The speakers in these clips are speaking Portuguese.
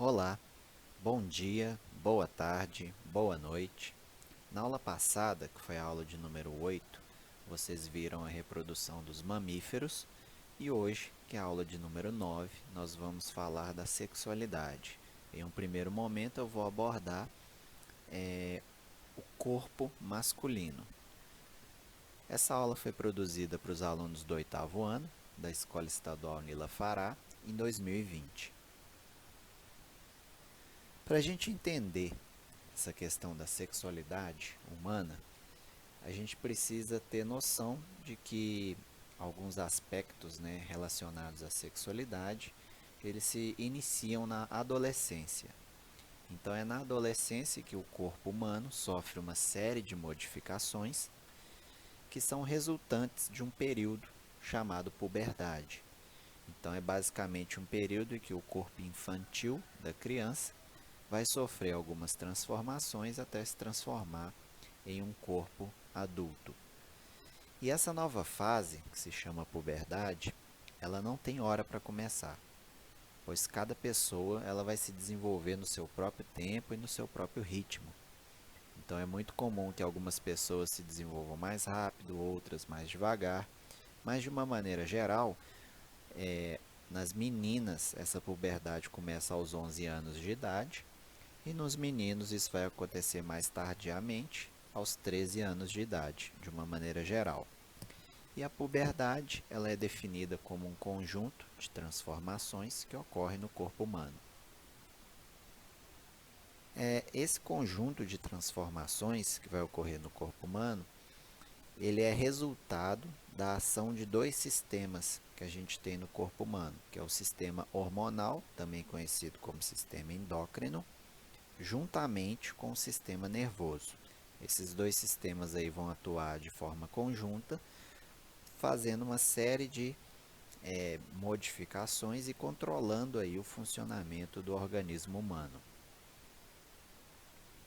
Olá, bom dia, boa tarde, boa noite. Na aula passada, que foi a aula de número 8, vocês viram a reprodução dos mamíferos e hoje, que é a aula de número 9, nós vamos falar da sexualidade. Em um primeiro momento, eu vou abordar o corpo masculino. Essa aula foi produzida para os alunos do oitavo ano da Escola Estadual Nila Fará em 2020. Para a gente entender essa questão da sexualidade humana, a gente precisa ter noção de que alguns aspectos, né, relacionados à sexualidade, eles se iniciam na adolescência. Então é na adolescência que o corpo humano sofre uma série de modificações que são resultantes de um período chamado puberdade. Então é basicamente um período em que o corpo infantil da criança vai sofrer algumas transformações até se transformar em um corpo adulto. E essa nova fase, que se chama puberdade, ela não tem hora para começar, pois cada pessoa ela vai se desenvolver no seu próprio tempo e no seu próprio ritmo. Então é muito comum que algumas pessoas se desenvolvam mais rápido, outras mais devagar, mas de uma maneira geral, nas meninas essa puberdade começa aos 11 anos de idade e nos meninos isso vai acontecer mais tardiamente, aos 13 anos de idade, de uma maneira geral. E a puberdade ela é definida como um conjunto de transformações que ocorrem no corpo humano. Esse conjunto de transformações que vai ocorrer no corpo humano, ele é resultado da ação de dois sistemas que a gente tem no corpo humano, que é o sistema hormonal, também conhecido como sistema endócrino, juntamente com o sistema nervoso. Esses dois sistemas aí vão atuar de forma conjunta, fazendo uma série de modificações e controlando aí o funcionamento do organismo humano.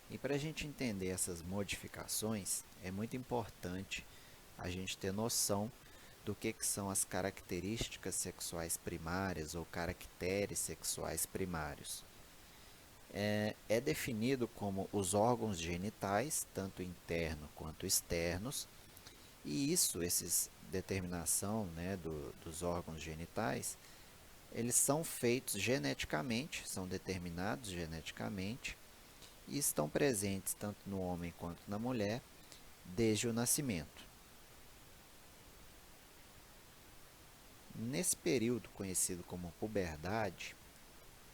E para a gente entender essas modificações, é muito importante a gente ter noção do que são as características sexuais primárias ou caracteres sexuais primários. É definido como os órgãos genitais, tanto internos quanto externos, e esses determinação, né, dos órgãos genitais, eles são feitos geneticamente, são determinados geneticamente e estão presentes tanto no homem quanto na mulher desde o nascimento. Nesse período conhecido como puberdade,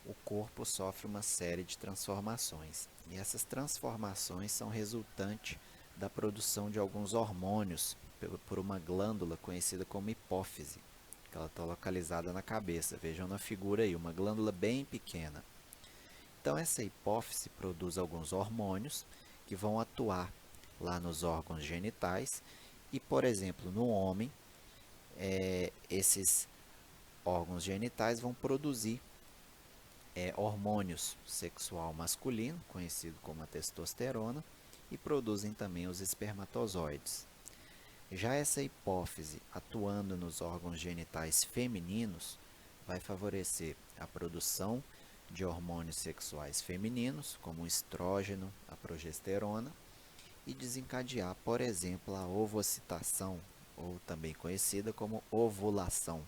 o corpo sofre uma série de transformações. E essas transformações são resultantes da produção de alguns hormônios por uma glândula conhecida como hipófise, que ela está localizada na cabeça. Vejam na figura aí, uma glândula bem pequena. Então essa hipófise produz alguns hormônios que vão atuar lá nos órgãos genitais e, por exemplo, no homem, esses órgãos genitais vão produzir hormônios sexual masculino, conhecido como a testosterona, e produzem também os espermatozoides. Já essa hipófise, atuando nos órgãos genitais femininos, vai favorecer a produção de hormônios sexuais femininos, como o estrógeno, a progesterona, e desencadear, por exemplo, a ovocitação, ou também conhecida como ovulação.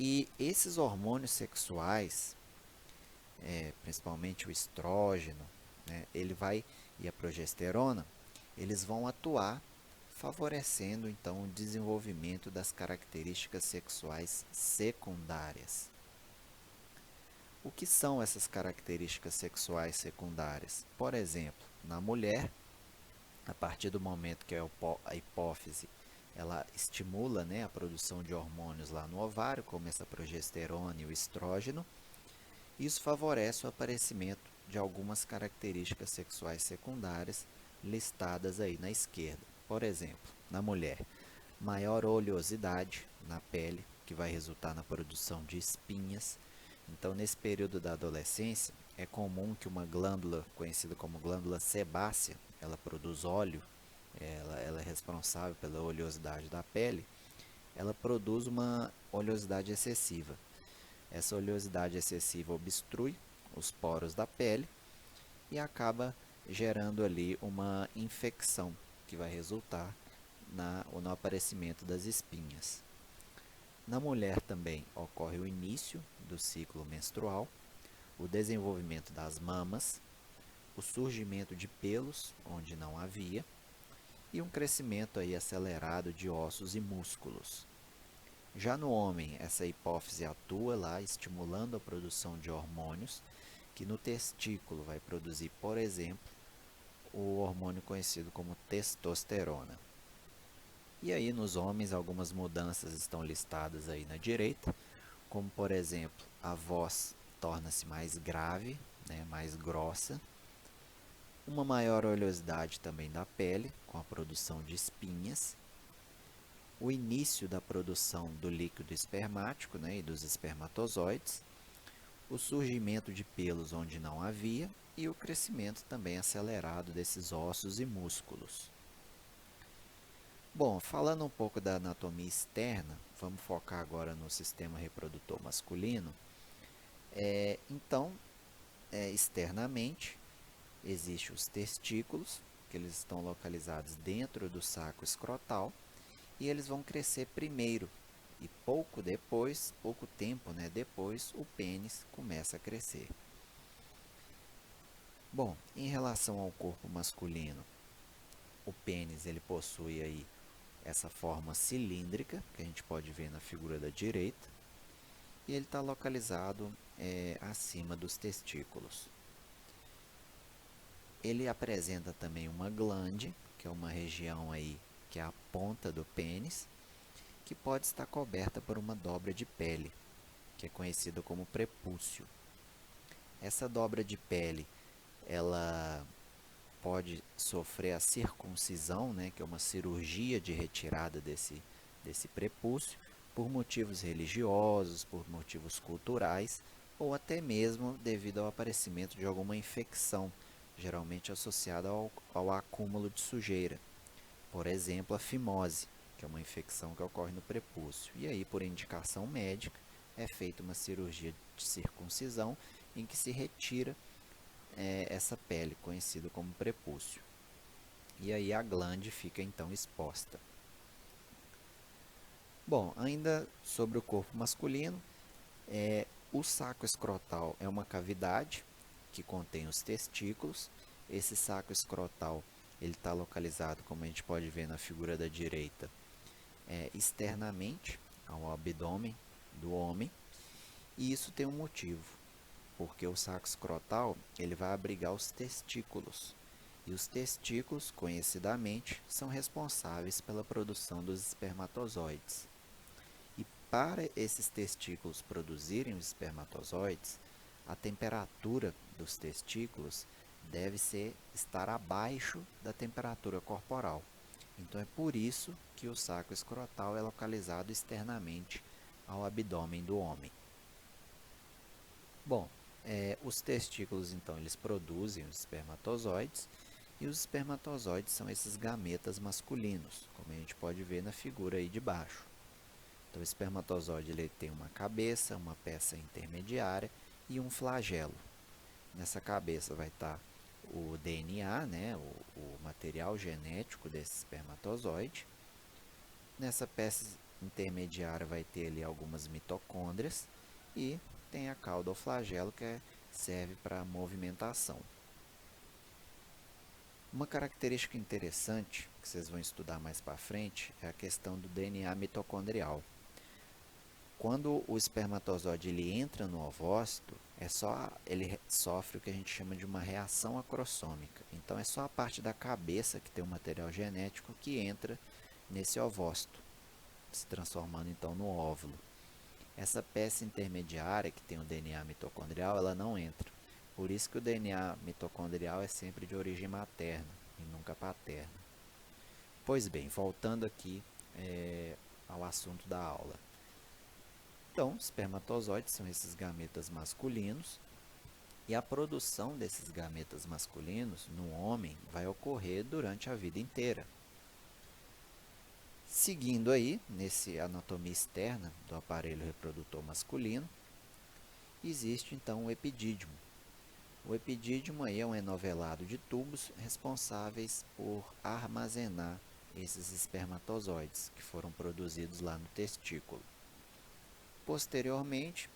E esses hormônios sexuais, principalmente o estrógeno, né, e a progesterona, eles vão atuar favorecendo então o desenvolvimento das características sexuais secundárias. O que são essas características sexuais secundárias? Por exemplo, na mulher, a partir do momento que a hipófise ela estimula, né, a produção de hormônios lá no ovário, como essa progesterona e o estrógeno, isso favorece o aparecimento de algumas características sexuais secundárias listadas aí na esquerda. Por exemplo, na mulher, maior oleosidade na pele, que vai resultar na produção de espinhas. Então, nesse período da adolescência, é comum que uma glândula conhecida como glândula sebácea, ela produz óleo, ela é responsável pela oleosidade da pele, ela produz uma oleosidade excessiva. Essa oleosidade excessiva obstrui os poros da pele e acaba gerando ali uma infecção que vai resultar no aparecimento das espinhas. Na mulher também ocorre o início do ciclo menstrual, o desenvolvimento das mamas, o surgimento de pelos onde não havia e um crescimento aí acelerado de ossos e músculos. Já no homem, essa hipófise atua lá estimulando a produção de hormônios, que no testículo vai produzir, por exemplo, o hormônio conhecido como testosterona. E aí nos homens algumas mudanças estão listadas aí na direita, como por exemplo, a voz torna-se mais grave, né, mais grossa, uma maior oleosidade também da pele, com a produção de espinhas, o início da produção do líquido espermático, né, e dos espermatozoides, o surgimento de pelos onde não havia e o crescimento também acelerado desses ossos e músculos. Bom, falando um pouco da anatomia externa, vamos focar agora no sistema reprodutor masculino. Então, externamente, existem os testículos, que eles estão localizados dentro do saco escrotal, e eles vão crescer primeiro. E pouco tempo, né, depois, o pênis começa a crescer. Bom, em relação ao corpo masculino, o pênis ele possui aí essa forma cilíndrica, que a gente pode ver na figura da direita, e ele está localizado acima dos testículos. Ele apresenta também uma glande, que é uma região aí que é a ponta do pênis, que pode estar coberta por uma dobra de pele, que é conhecida como prepúcio. Essa dobra de pele, ela pode sofrer a circuncisão, né, que é uma cirurgia de retirada desse prepúcio, por motivos religiosos, por motivos culturais, ou até mesmo devido ao aparecimento de alguma infecção, geralmente associada ao acúmulo de sujeira. Por exemplo, a fimose, que é uma infecção que ocorre no prepúcio. E aí, por indicação médica, é feita uma cirurgia de circuncisão em que se retira essa pele, conhecida como prepúcio. E aí a glande fica então exposta. Bom, ainda sobre o corpo masculino, o saco escrotal é uma cavidade que contém os testículos. Esse saco escrotal ele está localizado, como a gente pode ver na figura da direita, externamente ao abdômen do homem. E isso tem um motivo, porque o saco escrotal ele vai abrigar os testículos. E os testículos, conhecidamente, são responsáveis pela produção dos espermatozoides. E para esses testículos produzirem os espermatozoides, a temperatura dos testículos deve estar abaixo da temperatura corporal. Então é por isso que o saco escrotal é localizado externamente ao abdômen do homem. Bom, os testículos então eles produzem os espermatozoides e os espermatozoides são esses gametas masculinos, como a gente pode ver na figura aí de baixo. Então o espermatozoide ele tem uma cabeça, uma peça intermediária e um flagelo. Nessa cabeça vai estar o DNA, né, o material genético desse espermatozoide. Nessa peça intermediária vai ter ali algumas mitocôndrias e tem a cauda ou flagelo que serve para movimentação. Uma característica interessante que vocês vão estudar mais para frente é a questão do DNA mitocondrial. Quando o espermatozoide ele entra no ovócito, ele sofre o que a gente chama de uma reação acrossômica. Então é só a parte da cabeça que tem o material genético que entra nesse ovócito, se transformando então no óvulo. Essa peça intermediária que tem o DNA mitocondrial, ela não entra. Por isso que o DNA mitocondrial é sempre de origem materna e nunca paterna. Pois bem, voltando aqui ao assunto da aula. Então, espermatozoides são esses gametas masculinos e a produção desses gametas masculinos no homem vai ocorrer durante a vida inteira. Seguindo aí, nesse anatomia externa do aparelho reprodutor masculino, Existe então o epidídimo. O epidídimo aí é um enovelado de tubos responsáveis por armazenar esses espermatozoides que foram produzidos lá no testículo. Posteriormente,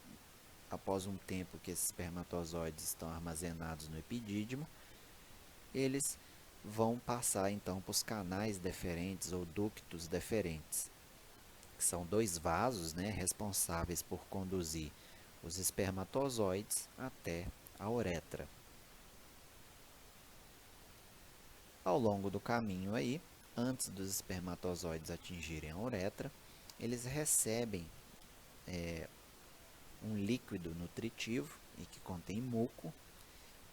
após um tempo que esses espermatozoides estão armazenados no epidídimo, eles vão passar então para os canais deferentes ou ductos deferentes, que são dois vasos, né, responsáveis por conduzir os espermatozoides até a uretra. Ao longo do caminho aí, antes dos espermatozoides atingirem a uretra, eles recebem um líquido nutritivo e que contém muco,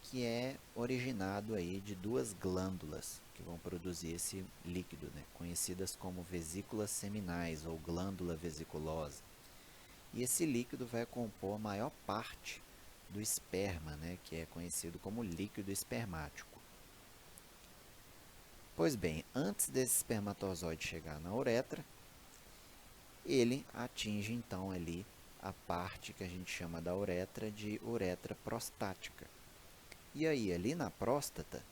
que é originado aí de duas glândulas que vão produzir esse líquido, né, conhecidas como vesículas seminais ou glândula vesiculosa. E esse líquido vai compor a maior parte do esperma, né, que é conhecido como líquido espermático. Pois bem, antes desse espermatozoide chegar na uretra, ele atinge então ali a parte que a gente chama da uretra de uretra prostática. E aí, ali na próstata,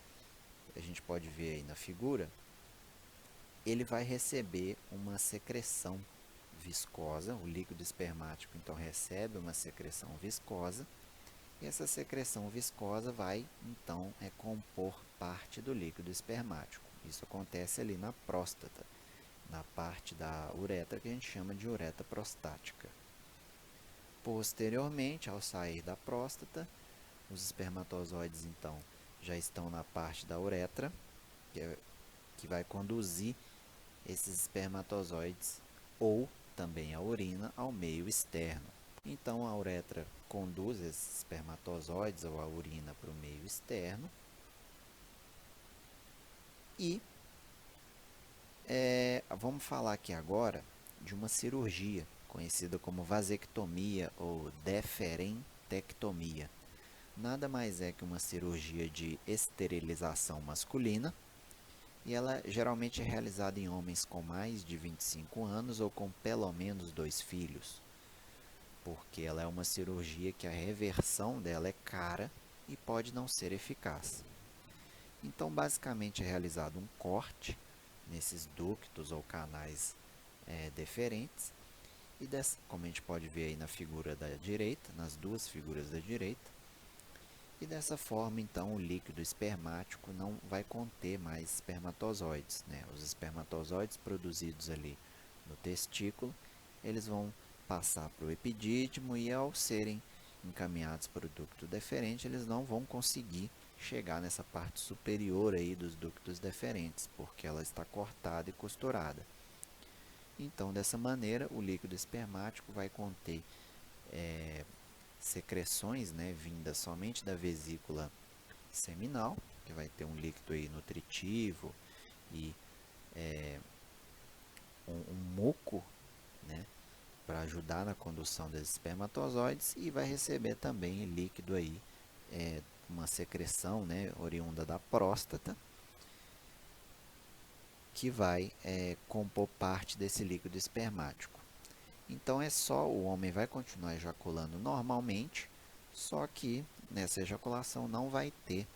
a gente pode ver aí na figura, ele vai receber uma secreção viscosa, o líquido espermático então recebe uma secreção viscosa, e essa secreção viscosa vai então compor parte do líquido espermático. Isso acontece ali na próstata, na parte da uretra que a gente chama de uretra prostática. Posteriormente, ao sair da próstata, os espermatozoides então já estão na parte da uretra, que vai conduzir esses espermatozoides ou também a urina ao meio externo. Então a uretra conduz esses espermatozoides ou a urina para o meio externo e vamos falar aqui agora de uma cirurgia conhecida como vasectomia ou deferentectomia. Nada mais é que uma cirurgia de esterilização masculina e ela geralmente é realizada em homens com mais de 25 anos ou com pelo menos 2 filhos, porque ela é uma cirurgia que a reversão dela é cara e pode não ser eficaz. Então, basicamente, é realizado um corte nesses ductos ou canais deferentes, e como a gente pode ver aí na figura da direita, nas duas figuras da direita, e dessa forma, então, o líquido espermático não vai conter mais espermatozoides, né? Os espermatozoides produzidos ali no testículo, eles vão passar para o epidídimo e ao serem encaminhados para o ducto deferente, eles não vão conseguir chegar nessa parte superior aí dos ductos deferentes, porque ela está cortada e costurada. Então, dessa maneira, o líquido espermático vai conter secreções, né, vindas somente da vesícula seminal, que vai ter um líquido aí nutritivo e um muco, né, para ajudar na condução desses espermatozoides, e vai receber também líquido aí, uma secreção, né, oriunda da próstata, que vai compor parte desse líquido espermático. Então é só, o homem vai continuar ejaculando normalmente, só que nessa ejaculação não vai ter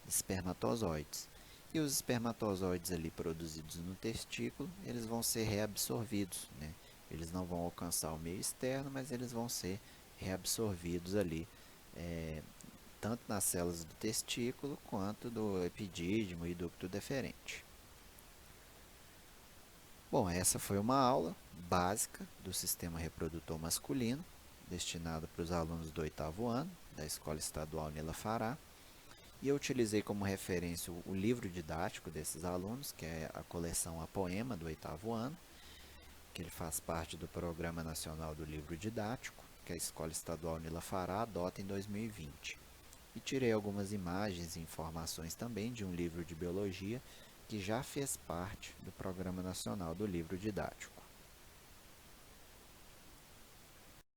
espermatozoides. E os espermatozoides ali produzidos no testículo, eles vão ser reabsorvidos, né? Eles não vão alcançar o meio externo, mas eles vão ser reabsorvidos ali, tanto nas células do testículo quanto do epidídimo e ducto deferente. Bom, essa foi uma aula básica do sistema reprodutor masculino, destinada para os alunos do 8º ano, da Escola Estadual Nila Fará. E eu utilizei como referência o livro didático desses alunos, que é a coleção A Poema, do 8º ano, que ele faz parte do Programa Nacional do Livro Didático, que a Escola Estadual Nila Fará adota em 2020. E tirei algumas imagens e informações também de um livro de biologia que já fez parte do Programa Nacional do Livro Didático.